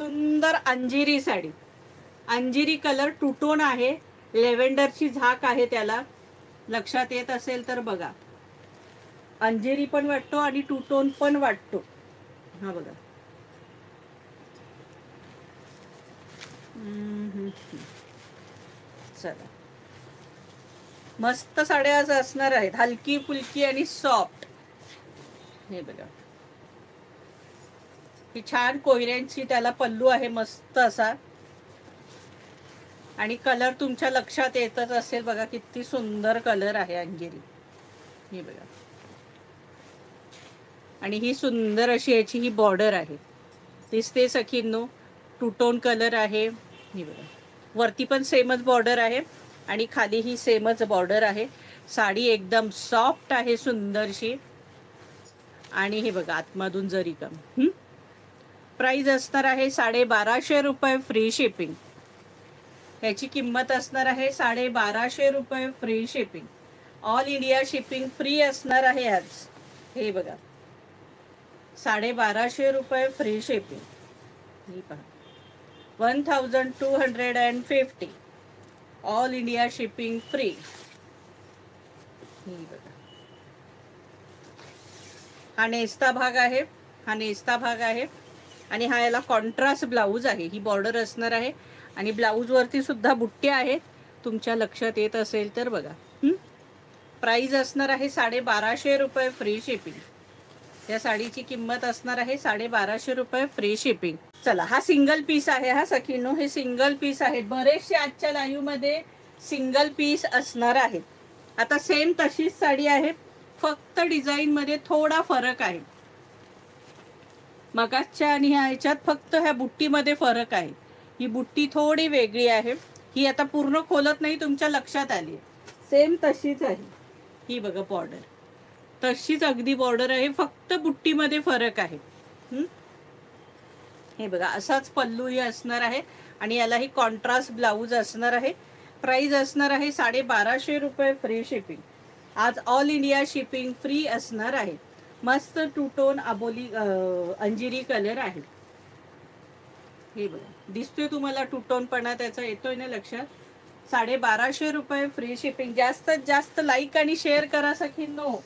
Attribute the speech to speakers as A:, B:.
A: सुंदर अंजिरी sari, अंजिरी colour to tone आहे, लेव्हेंडरची झाक आहे त्याला, लक्षात येत असेल तर बघा. अंजिरी पण वाटतो आणि टू टोन पण वाटतो. हा बघा. चला, मस्त साड्या आज असणार आहेत, हलकी फुलकी आणि सॉफ्ट. हे बघा, ही छान कोयऱ्यांची त्याला पल्लू आहे मस्त असा, आणि कलर तुमच्या लक्षात येतच असेल बघा, किती सुंदर कलर आहे अंजिरी. हे बघा, आणि ही सुंदर अशी याची ही बॉर्डर आहे, दिसते सखींनो, टू टोन कलर आहे. हे बघा, वरती पण सेमच बॉर्डर आहे आणि खाली ही सेमच बॉर्डर आहे. साडी एकदम सॉफ्ट आहे सुंदरशी, आणि हे बघा आतमधून जरी काम. प्राइस असणार आहे 1250 रुपये फ्री शिपिंग. ह्याची किंमत असणार आहे 1250 रुपये free shipping. All India shipping free असणार आहे आज. हे बघा, 1250 रुपये फ्री शिपिंग. ही पहा, 1250 ऑल इंडिया शिपिंग फ्री. ही बघा, हा नेस्ता भाग आहे, हा नेस्ता भाग आहे, आणि हा याला कॉन्ट्रास्ट ब्लाऊज आहे. ही बॉर्डर असणार आहे आणि ब्लाऊज वरती सुद्धा बुट्ट्या आहेत, तुमच्या लक्षात येत असेल तर बघा. प्राइस असणार आहे 1250 रुपये फ्री शिपिंग. या साडीची किंमत असणार आहे 1250 रुपये फ्री शिपिंग. चला, हा सिंगल पीस आहे हा सखीनो, हे सिंगल पीस आहेत. बरेचसे आजच्या लाईव्ह मध्ये सिंगल पीस असणार आहेत. आता सेम तशीच साडी आहे, फक्त डिझाईन मध्ये थोडा फरक आहे. मगाच्या आणि ह्याच्यात फक्त ह्या बुट्टीमध्ये फरक आहे. ही बुट्टी थोडी वेगळी आहे, ही आता पूर्ण खोलत नाही, तुमच्या लक्षात आली. सेम तशीच आहे. ही बघा बॉर्डर तशीच अगदी बॉर्डर आहे, फक्त बुट्टीमध्ये फरक आहे. हे बघा, असाच पल्लू ही असणार आहे आणि याला ही कॉन्ट्रास्ट ब्लाऊज असणार आहे. प्राइस असणार आहे 1250 रुपये फ्री शिपिंग. आज ऑल इंडिया शिपिंग फ्री असणार आहे. मस्त टू टोन अबोली अंजिरी कलर आहे. हे बघा, दिसतोय तुम्हाला टू टोन पणा त्याचा, येतोय ना लक्षात. 1250 रुपये फ्री शिपिंग. जास्तीत जास्त लाईक आणि शेअर करा सखींनो.